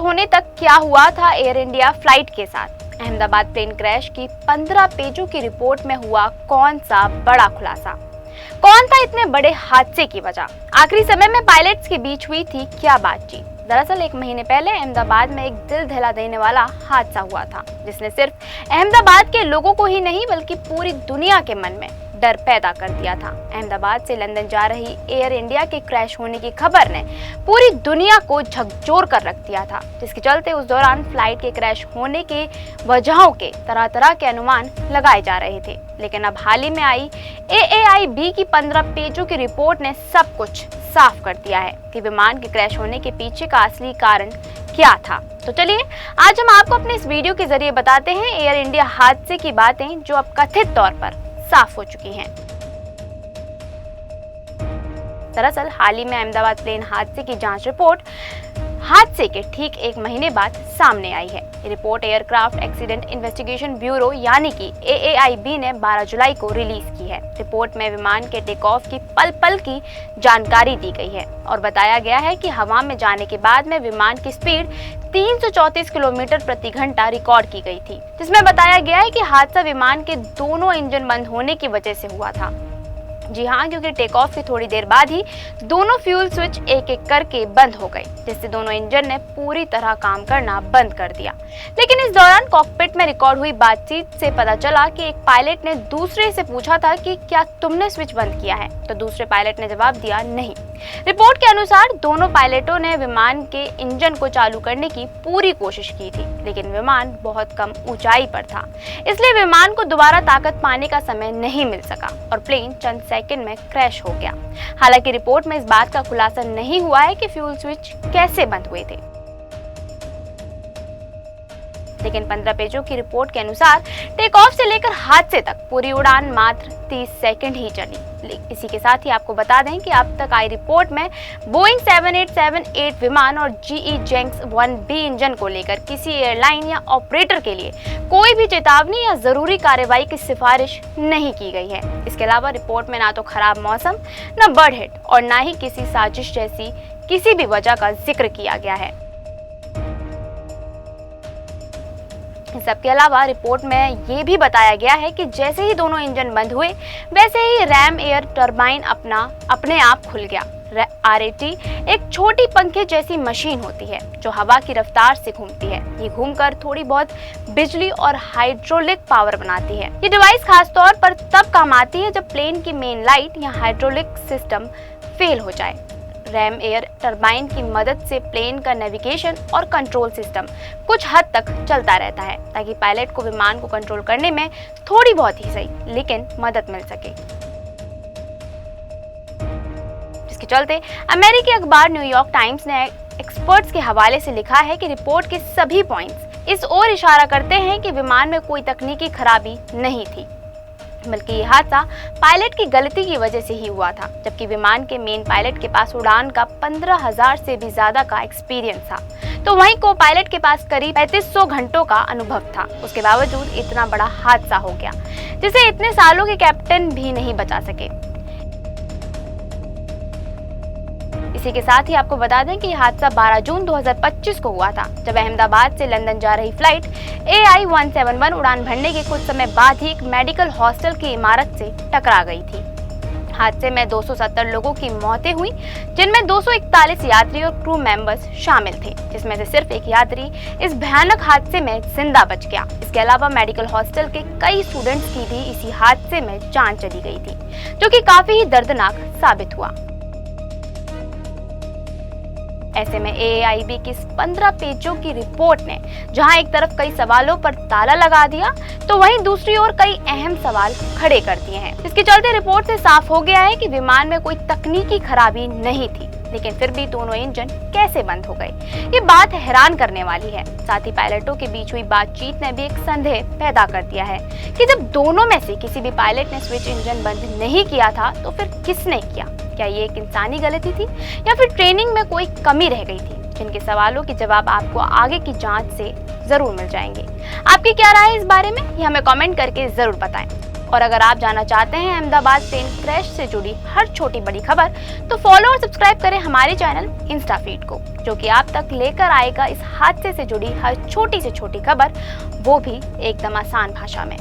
Crash होने तक क्या हुआ था एयर इंडिया फ्लाइट के साथ। अहमदाबाद प्लेन क्रैश की 15 पेजों की रिपोर्ट में हुआ कौन सा बड़ा खुलासा, कौन था इतने बड़े हादसे की वजह, आखिरी समय में पायलट्स के बीच हुई थी क्या बातचीत। दरअसल 1 महीने पहले अहमदाबाद में एक दिल दहला देने वाला हादसा हुआ था, जिसने सिर्फ अहमदाबाद के लोगों को ही नहीं बल्कि पूरी दुनिया के मन में डर पैदा कर दिया था। अहमदाबाद से लंदन जा रही एयर इंडिया के क्रैश होने की खबर ने पूरी दुनिया को झकझोर कर रख दिया था, जिसके चलते उस दौरान फ्लाइट के क्रैश होने के वजहों के तरह तरह के अनुमान लगाए जा रहे थे। लेकिन अब हाल ही में आई AAIB की 15 पेजों की रिपोर्ट ने सब कुछ साफ कर दिया है कि विमान के क्रैश होने के पीछे का असली कारण क्या था। तो चलिए आज हम आपको अपने इस वीडियो के जरिए बताते हैं एयर इंडिया हादसे की बातें जो अब कथित तौर पर साफ हो चुकी हैं। दरअसल हाल ही में अहमदाबाद प्लेन हादसे की जांच रिपोर्ट हादसे के ठीक 1 महीने बाद सामने आई है। ये report aircraft accident investigation bureau यानी कि AAIB ने 12 जुलाई को रिलीज की है। रिपोर्ट में विमान के टेक ऑफ की पल पल की जानकारी दी गई है और बताया गया है कि हवा में जाने के बाद में विमान की स्पीड 334 किलोमीटर प्रति घंटा रिकॉर्ड की गई थी, जिसमें बताया गया है कि हादसा विमान के दोनों इंजन बंद होने की वजह से हुआ था। जी हाँ, क्योंकि टेक ऑफ की थोड़ी देर बाद ही दोनों फ्यूल स्विच एक एक करके बंद हो गए, जिससे दोनों इंजन ने पूरी तरह काम करना बंद कर दिया। लेकिन इस दौरान कॉकपिट में रिकॉर्ड हुई बातचीत से पता चला कि एक पायलट ने दूसरे से पूछा था कि क्या तुमने स्विच बंद किया है, तो दूसरे पायलट ने जवाब दिया नहीं। रिपोर्ट के अनुसार दोनों पायलटों ने विमान के इंजन को चालू करने की पूरी कोशिश की थी, लेकिन विमान बहुत कम ऊंचाई पर था, इसलिए विमान को दोबारा ताकत पाने का समय नहीं मिल सका और प्लेन चंद सेकंड में क्रैश हो गया। हालांकि रिपोर्ट में इस बात का खुलासा नहीं हुआ है कि फ्यूल स्विच कैसे बंद हुए थे। लेकिन 15 पेजों की रिपोर्ट के अनुसार टेक ऑफ से लेकर हादसे तक पूरी उड़ान मात्र 30 सेकंड ही चली। इसी के साथ ही आपको बता दें कि अब तक आई रिपोर्ट में बोइंग 7878 विमान और GE जेंक्स 1B इंजन को लेकर किसी एयरलाइन या ऑपरेटर के लिए कोई भी चेतावनी या जरूरी कार्रवाई की सिफारिश नहीं की गई है। इसके अलावा रिपोर्ट में ना तो खराब मौसम, न बर्ड हिट और ना ही किसी साजिश जैसी किसी भी वजह का जिक्र किया गया है। इन सबके अलावा रिपोर्ट में ये भी बताया गया है कि जैसे ही दोनों इंजन बंद हुए वैसे ही रैम एयर टरबाइन अपने आप खुल गया। RAT एक छोटी पंखे जैसी मशीन होती है जो हवा की रफ्तार से घूमती है। ये घूमकर थोड़ी बहुत बिजली और हाइड्रोलिक पावर बनाती है। ये डिवाइस खास तौर पर तब काम आती है जब प्लेन की मेन लाइट या हाइड्रोलिक सिस्टम फेल हो जाए। रैम एयर टरबाइन की मदद से प्लेन का नेविगेशन और कंट्रोल सिस्टम कुछ हद तक चलता रहता है, ताकि पायलट को विमान को कंट्रोल करने में थोड़ी बहुत ही सही लेकिन मदद मिल सके। जिसके चलते अमेरिकी अखबार न्यूयॉर्क टाइम्स ने एक्सपर्ट्स के हवाले से लिखा है कि रिपोर्ट के सभी पॉइंट्स इस ओर इशारा करते हैं कि विमान में कोई तकनीकी खराबी नहीं थी, बल्कि ये हादसा पायलट की गलती की वजह से ही हुआ था। जबकि विमान के मेन पायलट के पास उड़ान का 15,000 से भी ज्यादा का एक्सपीरियंस था, तो वहीं को पायलट के पास करीब 3500 घंटों का अनुभव था। उसके बावजूद इतना बड़ा हादसा हो गया, जिसे इतने सालों के कैप्टन भी नहीं बचा सके। इसी के साथ ही आपको बता दें कि यह हादसा 12 जून 2025 को हुआ था, जब अहमदाबाद से लंदन जा रही फ्लाइट AI-171 उड़ान भरने के कुछ समय बाद ही एक मेडिकल हॉस्टल की इमारत से टकरा गई थी। हादसे में 270 लोगों की मौतें हुई, जिनमें 241 यात्री और क्रू मेंबर्स शामिल थे, जिसमें से सिर्फ एक यात्री इस भयानक हादसे में जिंदा बच गया। इसके अलावा मेडिकल हॉस्टल के कई स्टूडेंट्स की भी इसी हादसे में जान चली गई थी, जो कि काफी ही दर्दनाक साबित हुआ। ऐसे में AAIB की इस 15 पेजों की रिपोर्ट ने जहां एक तरफ कई सवालों पर ताला लगा दिया, तो वहीं दूसरी ओर कई अहम सवाल खड़े कर दिए हैं। इसके चलते रिपोर्ट से साफ हो गया है कि विमान में कोई तकनीकी खराबी नहीं थी, लेकिन फिर भी दोनों इंजन कैसे बंद हो गए, ये बात हैरान करने वाली है। साथ ही पायलटों के बीच हुई बातचीत ने भी एक संदेह पैदा कर दिया है कि जब दोनों में से किसी भी पायलट ने स्विच इंजन बंद नहीं किया था, तो फिर किसने किया? क्या ये एक इंसानी गलती थी या फिर ट्रेनिंग में कोई कमी रह गई थी? जिनके सवालों के जवाब आपको आगे की जांच से जरूर मिल जाएंगे। आपकी क्या राय है इस बारे में, ये हमें कमेंट करके जरूर बताएं। और अगर आप जानना चाहते हैं अहमदाबाद प्लेन क्रैश से जुड़ी हर छोटी बड़ी खबर, तो फॉलो और सब्सक्राइब करें हमारे चैनल इंस्टा फीड को। जो कि आप तक लेकर आएगा इस हादसे से जुड़ी हर छोटी से छोटी खबर, वो भी एकदम आसान भाषा में।